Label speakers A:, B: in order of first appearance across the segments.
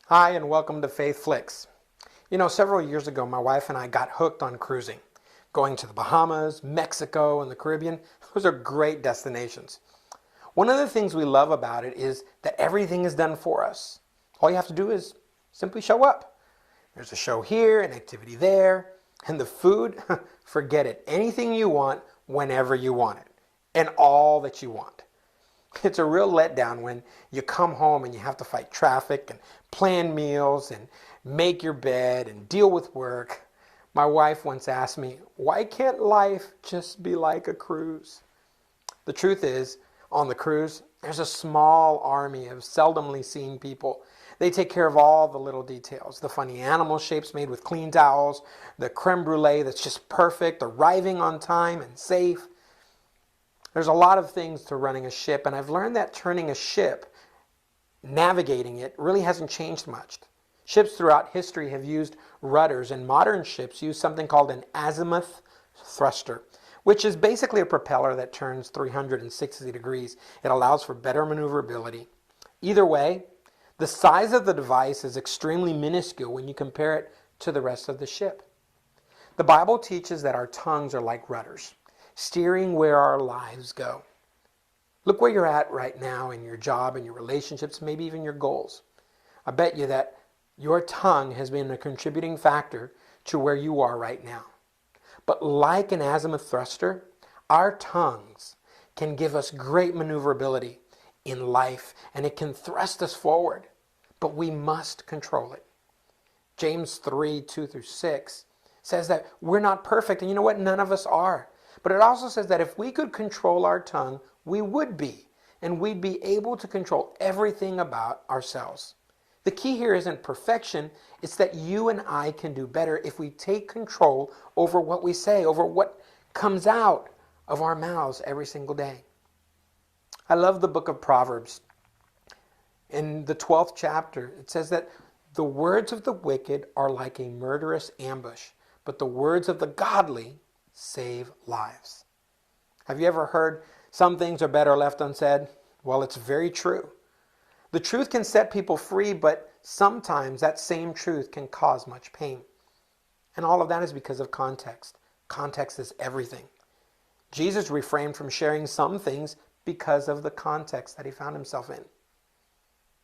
A: Hi, and welcome to Faith Flix. Several years ago, my wife and I got hooked on cruising. Going to the Bahamas, Mexico, and the Caribbean, those are great destinations. One of the things we love about it is that everything is done for us. All you have to do is simply show up. There's a show here, an activity there, and the food, forget it. Anything you want, whenever you want it, and all that you want. It's a real letdown when you come home and you have to fight traffic and plan meals and make your bed and deal with work. My wife once asked me, why can't life just be like a cruise? The truth is, on the cruise, there's a small army of seldomly seen people. They take care of all the little details, the funny animal shapes made with clean towels, the creme brulee that's just perfect, arriving on time and safe. There's a lot of things to running a ship, and I've learned that turning a ship, navigating it, really hasn't changed much. Ships throughout history have used rudders, and modern ships use something called an azimuth thruster, which is basically a propeller that turns 360 degrees. It allows for better maneuverability. Either way, the size of the device is extremely minuscule when you compare it to the rest of the ship. The Bible teaches that our tongues are like rudders, steering where our lives go. Look where you're at right now in your job and your relationships, maybe even your goals. I bet you that your tongue has been a contributing factor to where you are right now. But like an azimuth thruster, our tongues can give us great maneuverability in life, and it can thrust us forward, but we must control it. James 3:2-6 says that we're not perfect, and you know what? None of us are. But it also says that if we could control our tongue, we would be, and we'd be able to control everything about ourselves. The key here isn't perfection, it's that you and I can do better if we take control over what we say, over what comes out of our mouths every single day. I love the book of Proverbs. In the 12th chapter, it says that the words of the wicked are like a murderous ambush, but the words of the godly save lives. Have you ever heard some things are better left unsaid? Well, it's very true. The truth can set people free, but sometimes that same truth can cause much pain. And all of that is because of context. Context is everything. Jesus refrained from sharing some things because of the context that he found himself in.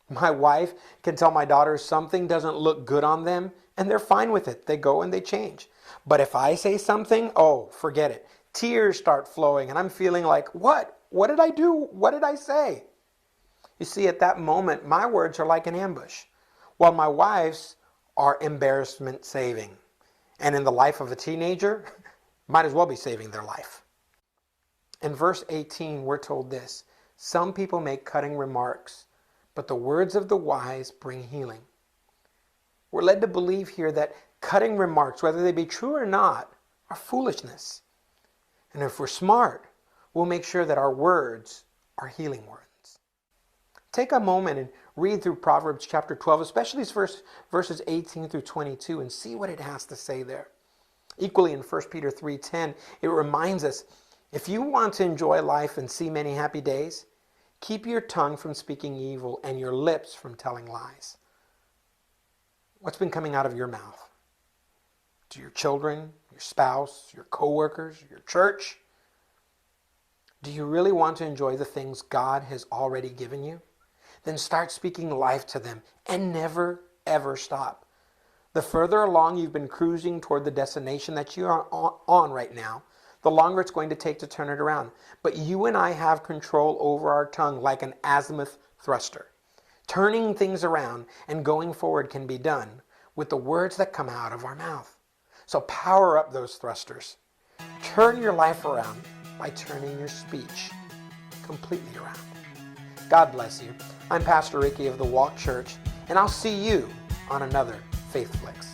A: My wife can tell my daughters something doesn't look good on them, and they're fine with it. They go and they change. But if I say something, oh, forget it. Tears start flowing, and I'm feeling like, what? What did I do? What did I say? You see, at that moment, my words are like an ambush, while my wife's are embarrassment saving. And in the life of a teenager, might as well be saving their life. In verse 18, we're told this: some people make cutting remarks, but the words of the wise bring healing. We're led to believe here that cutting remarks, whether they be true or not, are foolishness. And if we're smart, we'll make sure that our words are healing words. Take a moment and read through Proverbs chapter 12, especially verses 18-22, and see what it has to say there. Equally in 1 Peter 3:10, it reminds us, if you want to enjoy life and see many happy days, keep your tongue from speaking evil and your lips from telling lies. What's been coming out of your mouth? To your children, your spouse, your coworkers, your church? Do you really want to enjoy the things God has already given you? Then start speaking life to them and never, ever stop. The further along you've been cruising toward the destination that you are on right now, the longer it's going to take to turn it around. But you and I have control over our tongue like an azimuth thruster. Turning things around and going forward can be done with the words that come out of our mouth. So power up those thrusters. Turn your life around by turning your speech completely around. God bless you. I'm Pastor Ricky of the Walk Church, and I'll see you on another Faith Flix.